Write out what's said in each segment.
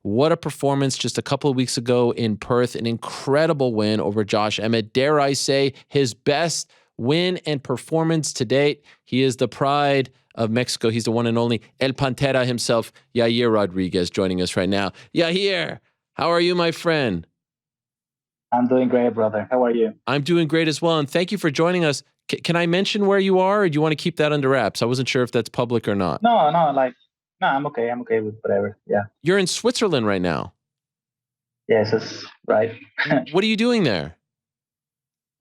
What a performance just a couple of weeks ago in Perth. An incredible win over Josh Emmett. Dare I say, his best win and performance to date. He is the pride of Mexico. He's the one and only El Pantera himself, Yair Rodriguez, joining us right now. Yair, how are you, my friend? I'm doing great, brother. How are you? I'm doing great as well, and thank you for joining us. Can I mention where you are, or do you want to keep that under wraps? I wasn't sure if that's public or not. No, I'm okay. I'm okay with whatever. Yeah. You're in Switzerland right now. Yes, that's right. What are you doing there?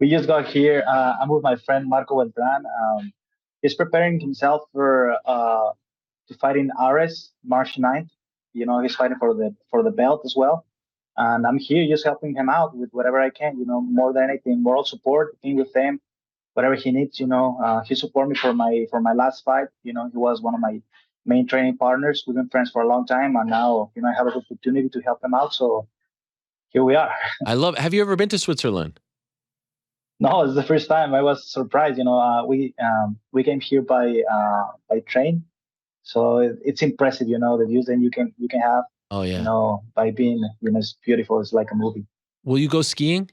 We just got here. I'm with my friend Marco Beltran. He's preparing himself to fight in Juarez, March 9th. He's fighting for the belt as well. And I'm here just helping him out with whatever I can, more than anything, moral support, being with him, whatever he needs, he supported me for my last fight. He was one of my main training partners. We've been friends for a long time, and now, I have an opportunity to help him out. So here we are. I love. Have you ever been to Switzerland? No, it's the first time. I was surprised. We came here by train, so it's impressive. The views that you can have. Oh yeah. By being, it's beautiful. It's like a movie. Will you go skiing?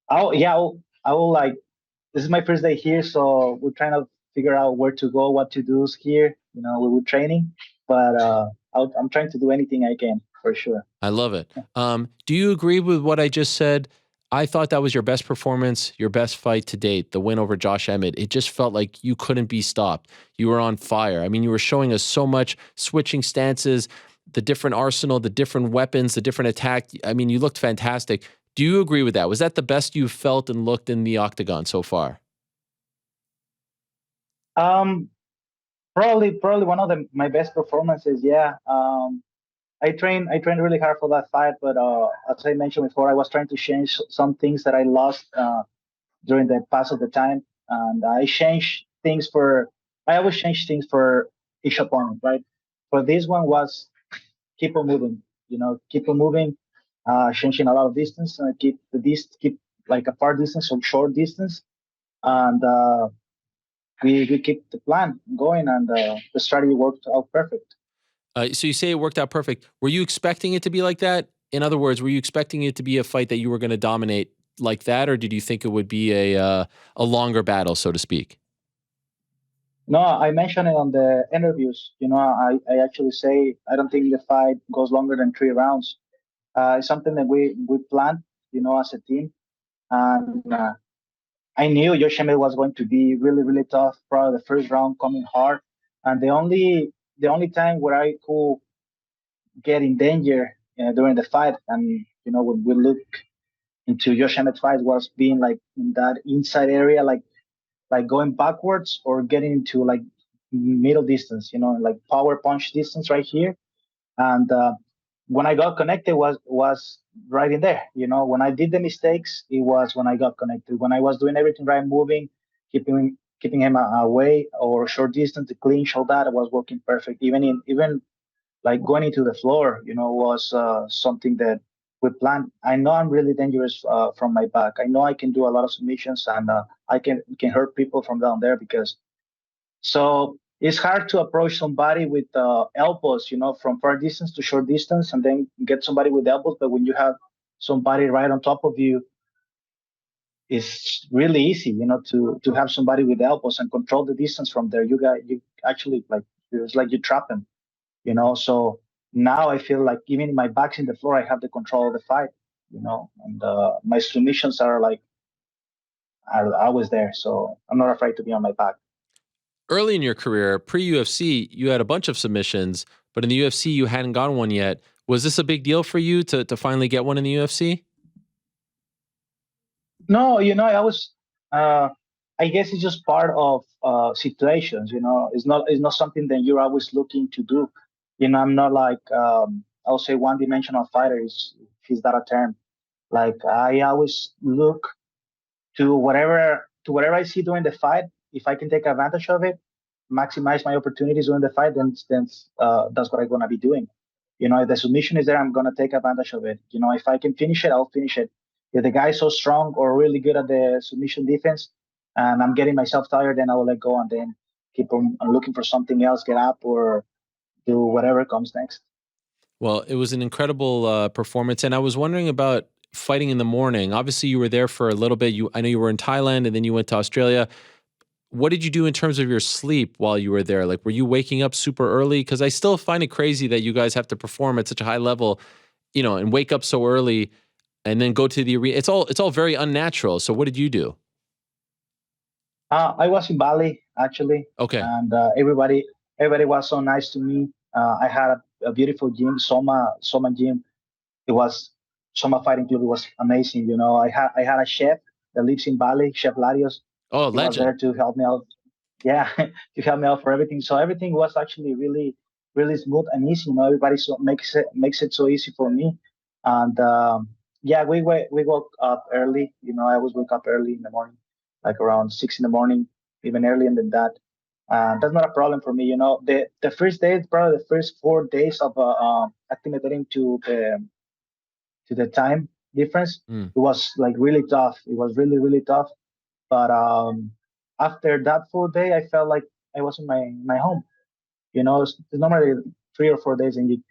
I will like. This is my first day here, so we're trying to figure out where to go, what to do here. We were training, but I'm trying to do anything I can for sure. I love it. Do you agree with what I just said? I thought that was your best performance, your best fight to date, the win over Josh Emmett. It just felt like you couldn't be stopped. You were on fire. I mean, you were showing us so much, switching stances, the different arsenal, the different weapons, the different attack. I mean, you looked fantastic. Do you agree with that? Was that the best you've felt and looked in the octagon so far? Probably one of my best performances. Yeah. I trained really hard for that fight, but as I mentioned before, I was trying to change some things that I lost during the pass of the time, and I always change things for each opponent, right? For this one was keep on moving, keep on moving, changing a lot of distance, keep like a far distance or short distance, and we keep the plan going, and the strategy worked out perfect. So you say it worked out perfect. Were you expecting it to be like that? In other words, were you expecting it to be a fight that you were going to dominate like that, or did you think it would be a longer battle, so to speak? No, I mentioned it on the interviews. I actually say I don't think the fight goes longer than 3 rounds. It's something that we planned, as a team, and I knew Yoshimel was going to be really, really tough. Probably the first round coming hard, and the only time where I could get in danger during the fight, and when we look into Yoshimel fight, was being like in that inside area, like going backwards or getting into like middle distance, like power punch distance right here. And when I got connected was right in there. When I did the mistakes, it was when I got connected. When I was doing everything right, moving, keeping him away or short distance, the clinch, all that was working perfect. Even like going into the floor, was something that we planned. I know I'm really dangerous from my back. I know I can do a lot of submissions, and I can hurt people from down there because so it's hard to approach somebody with elbows, from far distance to short distance, and then get somebody with elbows. But when you have somebody right on top of you, it's really easy, to have somebody with elbows and control the distance from there. You actually like it's like you trap them, So now I feel like even if my back's in the floor, I have the control of the fight, and my submissions are always there, so I'm not afraid to be on my back. Early in your career, pre-UFC, you had a bunch of submissions, but in the UFC, you hadn't gotten one yet. Was this a big deal for you to finally get one in the UFC? No, uh, I guess it's just part of situations. It's not something that you're always looking to do. I'm not like I'll say one-dimensional fighter. Is that a term? Like I always look to whatever I see during the fight. If I can take advantage of it, maximize my opportunities during the fight, then that's what I'm gonna be doing. If the submission is there, I'm gonna take advantage of it. If I can finish it, I'll finish it. If the guy's so strong or really good at the submission defense, and I'm getting myself tired, then I will let go and then keep on looking for something else, get up or do whatever comes next. Well, it was an incredible performance, and I was wondering about fighting in the morning. Obviously, you were there for a little bit. I know you were in Thailand, and then you went to Australia. What did you do in terms of your sleep while you were there? Like, were you waking up super early? Because I still find it crazy that you guys have to perform at such a high level, and wake up so early and then go to the arena. It's all very unnatural. So, what did you do? I was in Bali actually, Okay. and everybody was so nice to me. I had a beautiful gym, Soma gym. It was Soma Fighting Club. It was amazing. I had a chef that lives in Bali, Chef Larios. Oh, He was legend. there to help me out. Yeah, to help me out for everything. So everything was actually really, really smooth and easy. Everybody makes it so easy for me. And yeah, we woke up early. I always wake up early in the morning, like around 6 in the morning, even earlier than that. That's not a problem for me. The first days, probably the first 4 days of acclimating to the time difference, Mm. it was like really tough. It was really, really tough. But after that full day, I felt like I was in my home. It's normally 3 or 4 days, and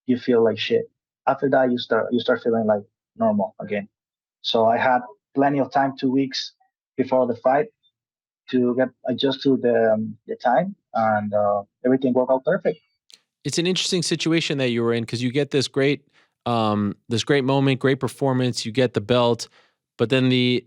you feel like shit. After that, you start feeling like normal again. So I had plenty of time, 2 weeks before the fight, to get adjust to the time, and everything worked out perfect. It's an interesting situation that you were in because you get this great moment, great performance. You get the belt, but then the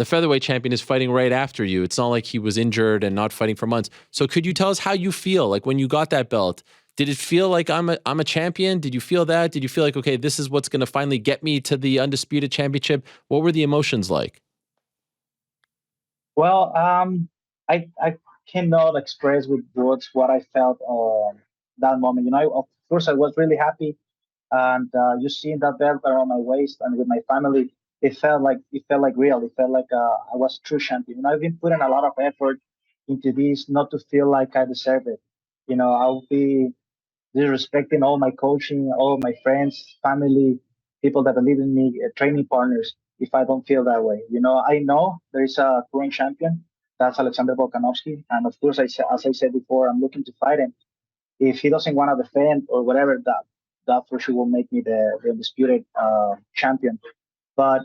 featherweight champion is fighting right after you. It's not like he was injured and not fighting for months. So could you tell us how you feel like when you got that belt? Did it feel like I'm a champion? Did you feel that? Did you feel like, okay, this is what's going to finally get me to the undisputed championship? What were the emotions like? Well, I cannot express with words what I felt that moment. Of course, I was really happy, and you seeing that belt around my waist and with my family, it felt like real. It felt like I was true champion. I've been putting a lot of effort into this, not to feel like I deserve it. I'll be disrespecting all my coaching, all my friends, family, people that believe in me, training partners, if I don't feel that way. I know there is a current champion, that's Alexander Volkanovski. And of course, as I said before, I'm looking to fight him. If he doesn't want to defend or whatever, that for sure will make me the undisputed champion. But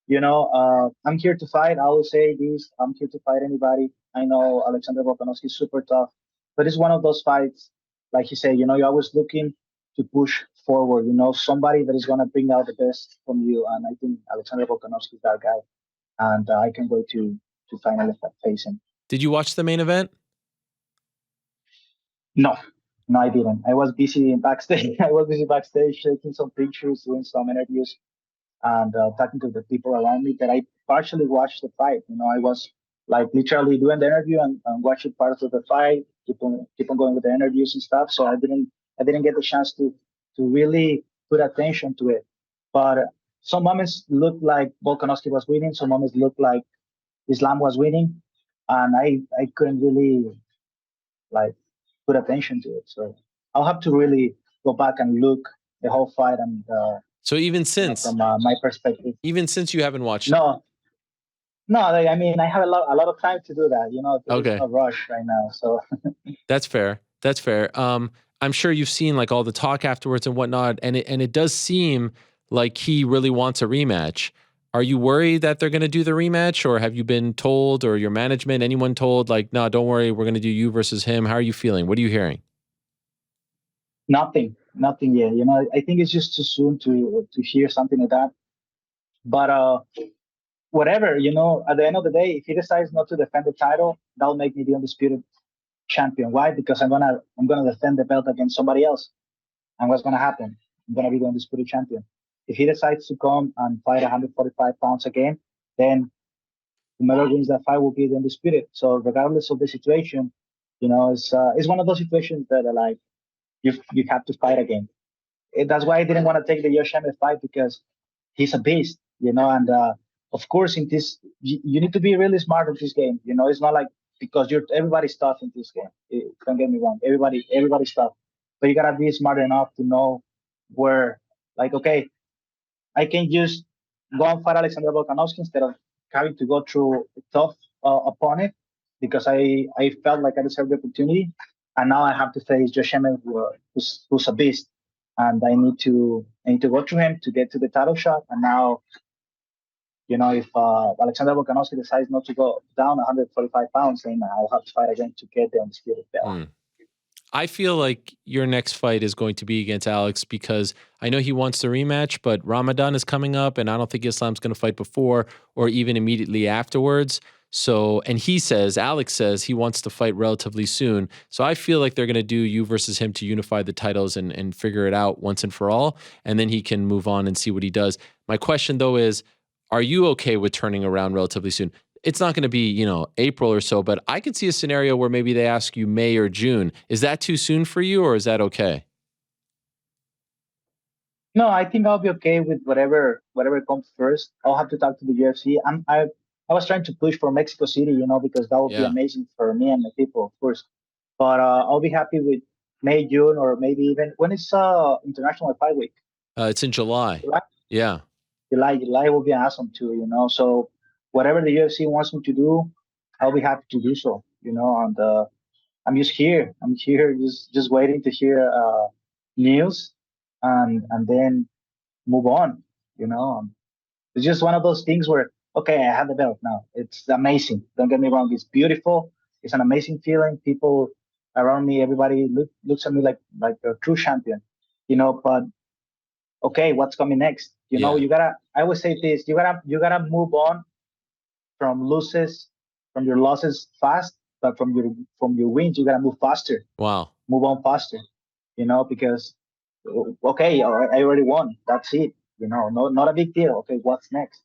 I'm here to fight. I always say this. I'm here to fight anybody. I know Alexander Volkanovski is super tough, but it's one of those fights, like you say, you're always looking to push forward, somebody that is going to bring out the best from you. And I think Alexander Volkanovski is that guy. And I can wait to finally face him. Did you watch the main event? No, no, I didn't. I was busy backstage. I was busy backstage, taking some pictures, doing some interviews, and talking to the people around me, that I partially watched the fight. I was like literally doing the interview and watching parts of the fight, keep on going with the interviews and stuff. So I didn't get the chance to really put attention to it. But some moments looked like Volkanovski was winning. Some moments looked like Islam was winning, and I couldn't really like put attention to it. So I'll have to really go back and look the whole fight, and So even since from my perspective. even since you haven't watched it. No, no. I mean, I have a lot of time to do that. There's Okay. no rush right now. So That's fair. That's fair. I'm sure you've seen like all the talk afterwards and whatnot, and it does seem like he really wants a rematch. Are you worried that they're going to do the rematch, or have you been told, or your management, anyone told, like, no, don't worry, we're going to do you versus him? How are you feeling? What are you hearing? nothing yet. I think it's just too soon to hear something like that. But whatever. At the end of the day, if he decides not to defend the title, that'll make me the undisputed champion. Why? Because I'm gonna defend the belt against somebody else. And what's gonna happen? I'm gonna be the undisputed champion. If he decides to come and fight 145 pounds again, then whoever wins that fight will be the undisputed. So regardless of the situation, it's one of those situations that are like you have to fight again. That's why I didn't want to take the Yoshimi fight, because he's a beast, and of course in this you need to be really smart in this game. It's not like, because everybody's tough in this game. Don't get me wrong, everybody's tough, but you gotta be smart enough to know where, like, okay, I can just go and fight Alexander Volkanovski instead of having to go through a tough opponent, because I felt like I deserved the opportunity, and now I have to face Josh Emmett, who's a beast. and I need to go through him to get to the title shot. And now, if Alexander Volkanovski decides not to go down 145 pounds, then I'll have to fight again to get the undisputed belt. Hmm. I feel like your next fight is going to be against Alex because I know he wants the rematch, but Ramadan is coming up, and I don't think Islam's going to fight before or even immediately afterwards. So, and Alex says he wants to fight relatively soon. So I feel like they're going to do you versus him to unify the titles and figure it out once and for all. And then he can move on and see what he does. My question though is, are you okay with turning around relatively soon? It's not going to be, April or so, but I could see a scenario where maybe they ask you May or June. Is that too soon for you or is that okay? No, I think I'll be okay with whatever comes first. I'll have to talk to the UFC. I was trying to push for Mexico City, because that would be Yeah. amazing for me and my people, of course. But I'll be happy with May, June, or maybe even when it's International Fight Week. It's in July. July, Yeah. July will be awesome too. So whatever the UFC wants me to do, I'll be happy to do so. And I'm just here. I'm here, just waiting to hear news, and then move on. It's just one of those things where, okay, I have the belt now. It's amazing. Don't get me wrong. It's beautiful. It's an amazing feeling. People around me, everybody looks at me like a true champion. But okay, what's coming next? Yeah. I always say this, you gotta move on from your losses fast, but from your wins, you gotta move faster, Wow. move on faster, because okay, I already won. That's it. No, not a big deal. Okay, what's next?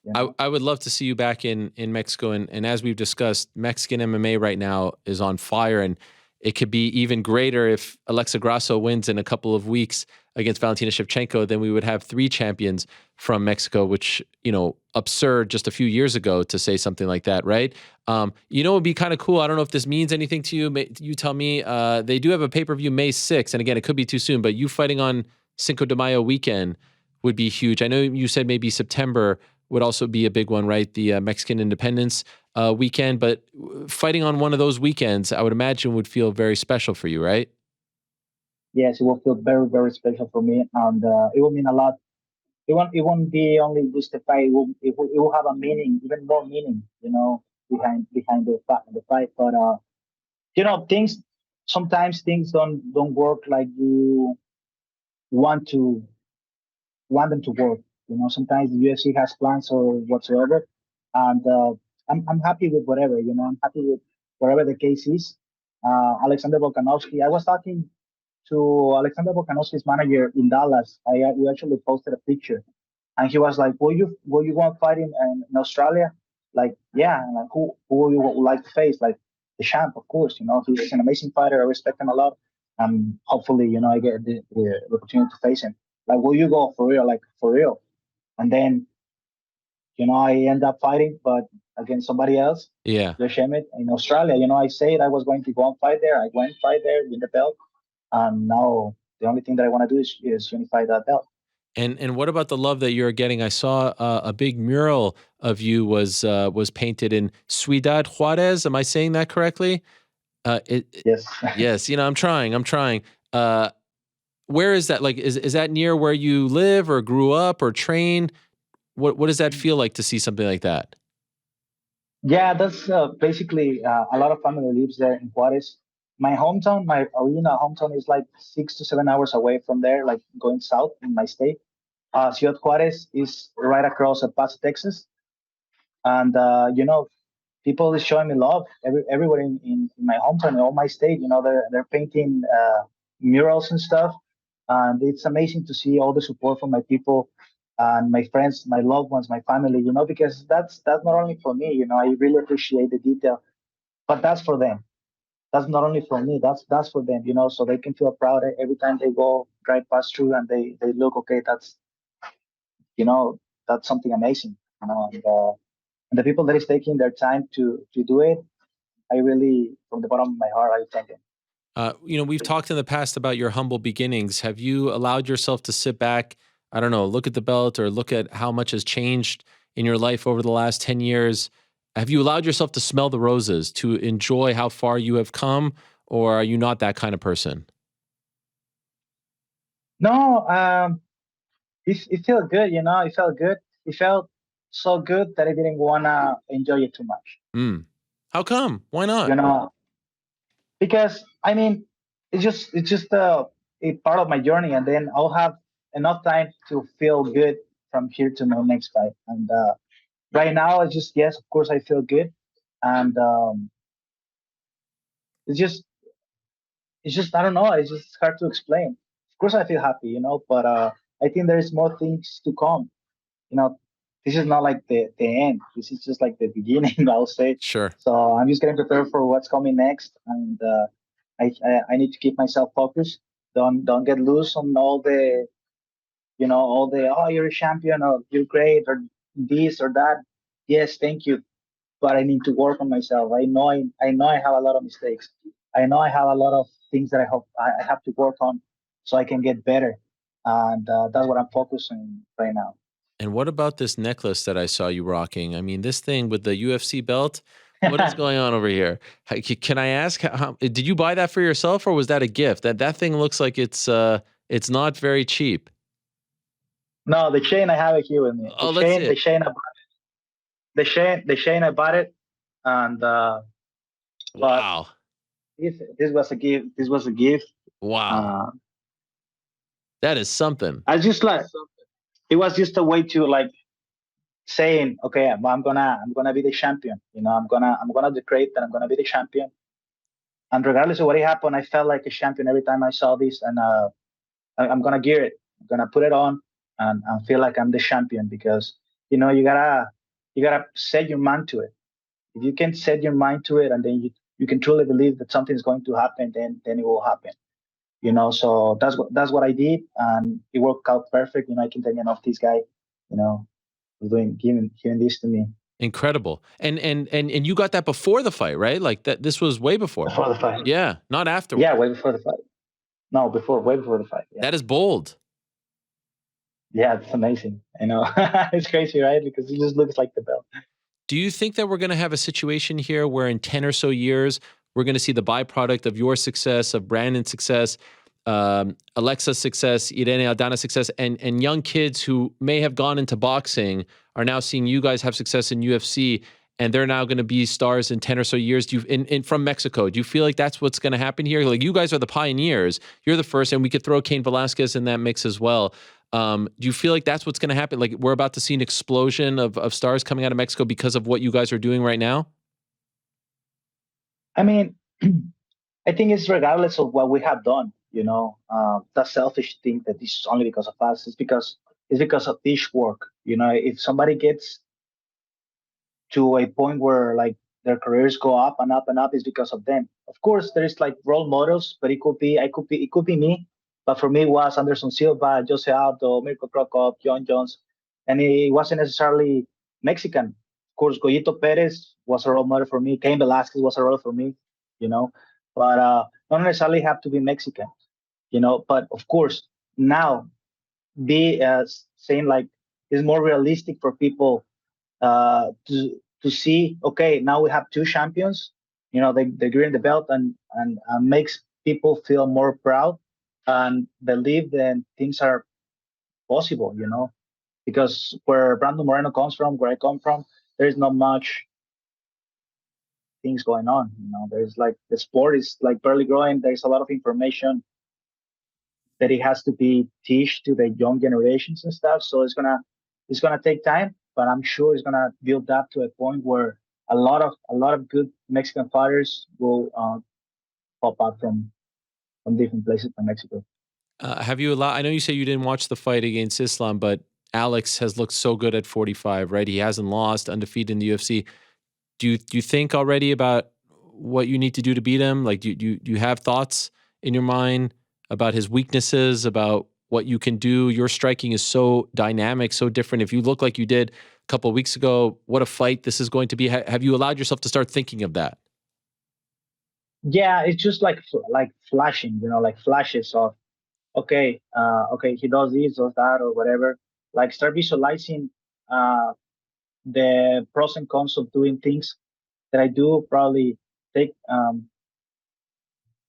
You know? I would love to see you back in Mexico. And as we've discussed, Mexican MMA right now is on fire. And it could be even greater if Alexa Grasso wins in a couple of weeks against Valentina Shevchenko. Then we would have 3 champions from Mexico, which, absurd just a few years ago to say something like that, right? It would be kind of cool. I don't know if this means anything to you. You tell me. They do have a pay-per-view May 6th. And again, it could be too soon, but you fighting on Cinco de Mayo weekend would be huge. I know you said maybe September would also be a big one, right? The Mexican Independence weekend, but fighting on one of those weekends, I would imagine would feel very special for you, right? Yes, it will feel very, very special for me, and it will mean a lot. It won't be only just a fight. It will have a meaning, even more meaning, behind the fight. But things sometimes things don't work like you want to want them to work. Sometimes the UFC has plans or whatsoever, and I'm happy with whatever. I'm happy with whatever the case is. Alexander Volkanovski. I was talking to Alexander Volkanovski's manager in Dallas. We actually posted a picture, and he was like, "Will you want to fight in Australia?" Like, yeah. And like, who you would like to face? Like the champ, of course. He's an amazing fighter. I respect him a lot. And hopefully, I get the opportunity to face him. Like, will you go for real? Like for real? And then, I end up fighting, but against somebody else, Yeah. Josh Emmett in Australia. I said I was going to go and fight there. I went fight there, win the belt, and now the only thing that I want to do is unify that belt. And what about the love that you're getting? I saw a big mural of you was painted in Ciudad Juarez. Am I saying that correctly? Yes. Yes. I'm trying. I'm trying. Uh, where is that? Like, is that near where you live or grew up or train? What does that feel like to see something like that? Yeah, that's basically a lot of family lives there in Juarez. My hometown, my original hometown, is like 6 to 7 hours away from there, like going south in my state. Ciudad Juarez is right across El Paso, Texas, and people is showing me love everywhere in my hometown, in all my state. They're painting murals and stuff, and it's amazing to see all the support from my people and my friends, my loved ones, my family. Because that's not only for me. I really appreciate the detail, but that's for them. That's not only for me. That's for them. So they can feel proud every time they go right past through and they look. Okay, you know that's something amazing. And the people that is taking their time to do it, I really, from the bottom of my heart, I thank them. We've talked in the past about your humble beginnings. Have you allowed yourself to sit back, I don't know, look at the belt or look at how much has changed in your life over the last 10 years? Have you allowed yourself to smell the roses, to enjoy how far you have come, or are you not that kind of person? No, it felt good. It felt good. It felt so good that I didn't wanna enjoy it too much. Mm. How come? Why You not? know, because I mean, it's just a part of my journey, and then I'll have enough time to feel good from here to my next fight. And right now, it's just yes, of course, I feel good, and it's just it's just I don't know. It's just hard to explain. Of course, I feel happy, but I think there is more things to come. You know, this is not like the end. This is just like the beginning, I'll say. Sure. So I'm just getting prepared for what's coming next, and I need to keep myself focused. Don't get loose on all the oh, you're a champion, or you're great, or this or that. Yes, thank you, but I need to work on myself. I know I have a lot of mistakes. I know I have a lot of things that I have to work on so I can get better, and that's what I'm focusing right now. And what about this necklace that I saw you rocking? I mean, this thing with the UFC belt. What is going on over here? Can I ask? Did you buy that for yourself, or was that a gift? That thing looks like it's not very cheap. No, the chain I have it here with me. The Oh, let's see chain, the it. chain, the chain I bought it, and but Wow, this was a gift. This was a gift. wow, Uh, that is something. I just like it was just a way to like saying, okay, I'm gonna be the champion. I'm gonna declare that I'm gonna be the champion. And regardless of what happened, I felt like a champion every time I saw this, and I'm gonna gear it. I'm gonna put it on and feel like I'm the champion because you gotta set your mind to it. If you can set your mind to it, and then you can truly believe that something is going to happen, then it will happen. So that's what I did, and it worked out perfect. I can tell you enough this guy, you know, was doing giving this to me Incredible. And you got that before the fight, right? Like that. This was way before. before the fight. Yeah, not Yeah, afterwards. way before the fight. No, way before the fight. Yeah, That is bold. yeah, it's amazing. It's crazy, right? Because it just looks like the belt. Do you think that we're going to have a situation here where in 10 or so years, we're going to see the byproduct of your success, of Brandon's success, Alexa's success, Irene Aldana's success, and young kids who may have gone into boxing are now seeing you guys have success in UFC, and they're now going to be stars in 10 or so years? Do you, from Mexico, do you feel like that's what's going to happen here? Like, you guys are the pioneers. You're the first, and we could throw Cain Velasquez in that mix as well. Do you feel like that's what's going to happen? Like, we're about to see an explosion of stars coming out of Mexico because of what you guys are doing right now? I mean, I think it's regardless of what we have done. That selfish thing that this is only because of us. It's because of this work. If somebody gets to a point where like their careers go up and up and up is because of them. Of course, there is like role models, but it could be me. But for me, it was Anderson Silva, Jose Aldo, Mirko Krokop, John Jones, and it wasn't necessarily Mexican. Of course, Goyito Perez was a role model for me. Cain Velasquez was a role for me, you know, but not necessarily have to be Mexican, But of course, now be saying like it's more realistic for people to see, okay, now we have two champions. They green the belt, and makes people feel more proud and believe that things are possible. Because where Brandon Moreno comes from, where I come from, there is not much things going on. There's like the sport is like barely growing. There's a lot of information that it has to be teach to the young generations and stuff. So it's gonna take time, but I'm sure it's gonna build up to a point where a lot of good Mexican fighters will pop up from different places in Mexico. Have you allowed? I know you say you didn't watch the fight against Islam, but Alex has looked so good at 45, right? He hasn't lost, undefeated in the UFC. Do you think already about what you need to do to beat him? Like, do you have thoughts in your mind about his weaknesses, about what you can do? Your striking is so dynamic, so different. If you look like you did a couple of weeks ago, what a fight this is going to be. Have you allowed yourself to start thinking of that? Yeah, it's just like flashing, like flashes of okay, he does this or that or whatever. Like start visualizing uh, the pros and cons of doing things that I do. Probably take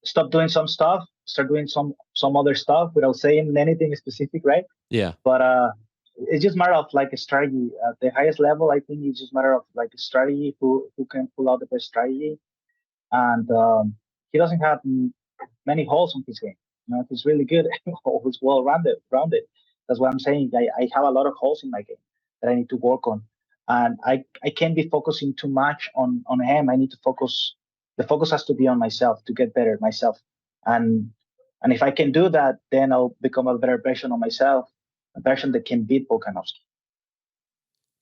stop doing some stuff start doing some other stuff without saying anything specific, right? Yeah. But it's just matter of like a strategy at the highest level. I think it's just matter of like a strategy, who can pull out the best strategy, and he doesn't have many holes in his game. You know, he's really good. He's well rounded. Rounded. That's what I'm saying. I have a lot of holes in my game that I need to work on, and I can't be focusing too much on him. I need to focus. The focus has to be on myself to get better myself, and and if I can do that, then I'll become a better version of myself, a version that can beat Volkanovski.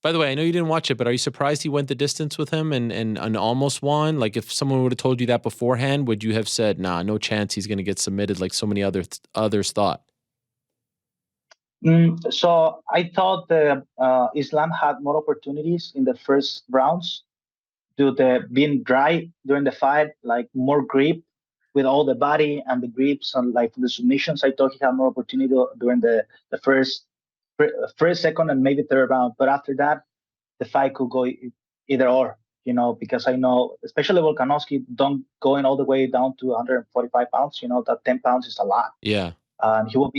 By the way, I know you didn't watch it, but are you surprised he went the distance with him and almost won? Like, if someone would have told you that beforehand, would you have said, "Nah, no chance he's going to get submitted," like so many others thought? So I thought the Islam had more opportunities in the first rounds due to being dry during the fight, like more grip with all the body and the grips and like the submissions. I thought he had more opportunity during the first, second, and maybe third round. But after that, the fight could go either or. You know, because I know, especially Volkanovski, don't going all the way down to 145 pounds. You know, that 10 pounds is a lot. Yeah. He will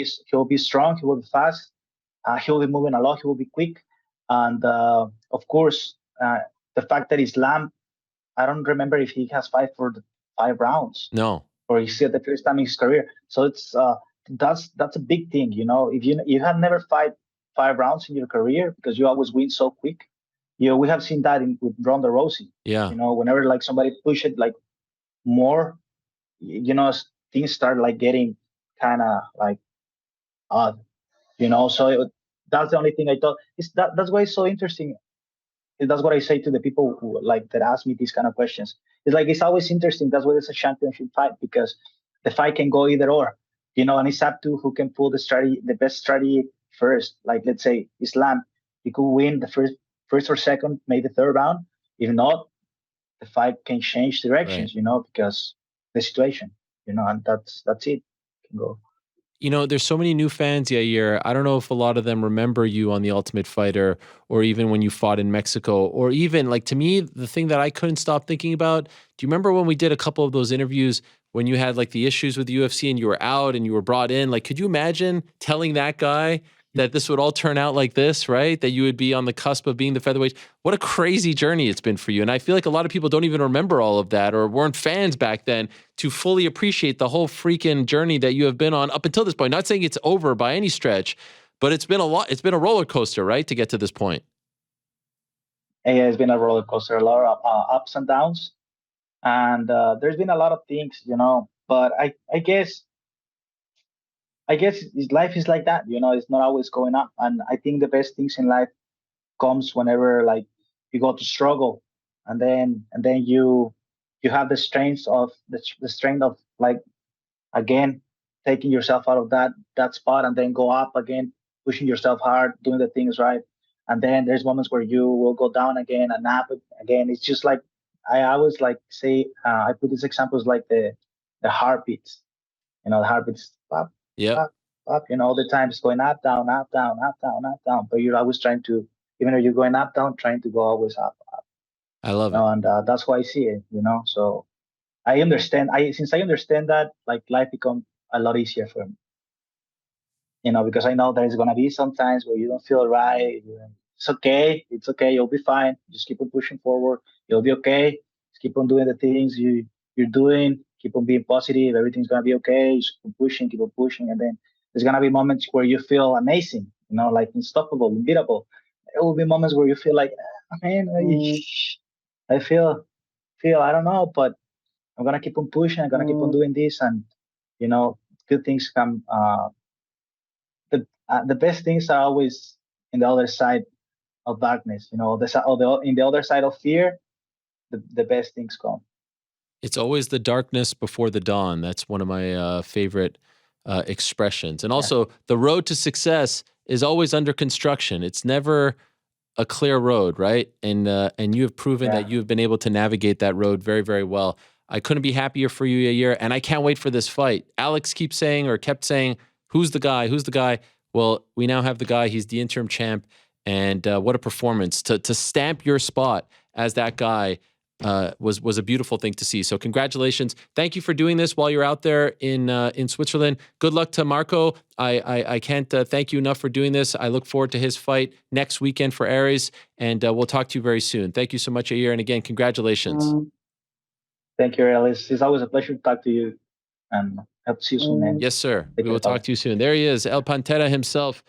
be strong. He will be fast. He will be moving a lot. He will be quick, and of course, the fact that Islam, I don't remember if he has fight for the 5 rounds No. or he's at the first time in his career. So it's that's a big thing, you know. If you have never fight 5 rounds in your career because you always win so quick, you know, we have seen that with Ronda Rousey. Yeah. You know, whenever like somebody push it like more, you know, things start like getting kind of like odd, you know. So that's the only thing I thought. That's why it's so interesting. That's what I say to the people who like that ask me these kind of questions. It's like it's always interesting. That's why it's a championship fight because the fight can go either or, you know, and it's up to who can pull the best strategy first. Like let's say Islam, he could win the first or second, maybe the third round. If not, the fight can change Right. directions, you know, because the situation, you know, and that's it. Can go. You know, there's so many new fans, Yair. I don't know if a lot of them remember you on The Ultimate Fighter or even when you fought in Mexico, or even like to me, the thing that I couldn't stop thinking about. Do you remember when we did a couple of those interviews when you had like the issues with the UFC and you were out and you were brought in? Like, could you imagine telling that guy that this would all turn out like this, right? That you would be on the cusp of being the featherweight. What a crazy journey it's been for you. And I feel like a lot of people don't even remember all of that or weren't fans back then to fully appreciate the whole freaking journey that you have been on up until this point. Not saying it's over by any stretch, but it's been a lot. It's been a roller coaster, right, to get to this point. And yeah, it's been a roller coaster, a lot of ups and downs, and there's been a lot of things, you know. But I guess life is like that, you know. It's not always going up, and I think the best things in life comes whenever like you go to struggle, and then you have the strength of the strength of like again taking yourself out of that spot and then go up again, pushing yourself hard, doing the things right, and then there's moments where you will go down again and up again. It's just like I always like say I put these examples like the heartbeats, you know, the heartbeats pop, Yep. pop, pop, you know, all the time it's going up, down, up, down, up, down, up, down. But you're always trying to, even though you're going up, down, trying to go always up, I love you know, it. and that's why I see it, you know. So I understand. Since I understand that, like life become a lot easier for me, you know, because I know there's gonna be some times where you don't feel right. It's okay. It's okay. You'll be fine. Just keep on pushing forward. You'll be okay. Just keep on doing the things you're doing. Keep on being positive. Everything's gonna be okay. Just keep on pushing, and then there's gonna be moments where you feel amazing. You know, like unstoppable, unbeatable. There will be moments where you feel like, man, I feel I don't know, but I'm gonna keep on pushing. I'm gonna keep on doing this, and you know, good things come. The best things are always in the other side of darkness. You know, in the other side of fear, the best things come. It's always the darkness before the dawn. That's one of my favorite expressions. And Yeah, also, the road to success is always under construction. It's never a clear road, right? And you have proven yeah. that you have been able to navigate that road very, very well. I couldn't be happier for you, Yair, and I can't wait for this fight. Alex keeps saying or kept saying, "Who's the guy? Who's the guy?" Well, we now have the guy. He's the interim champ, and what a performance to stamp your spot as that guy. was a beautiful thing to see. So congratulations. Thank you for doing this while you're out there in Switzerland. Good luck to Marco. I can't thank you enough for doing this. I look forward to his fight next weekend for Aries, and we'll talk to you very soon. Thank you so much, Yair. And again, congratulations. Thank you, Alice. It's always a pleasure to talk to you, and hope to see you soon, man. Yes, sir. Take We will care, talk brother. to you soon. There he is, El Pantera himself.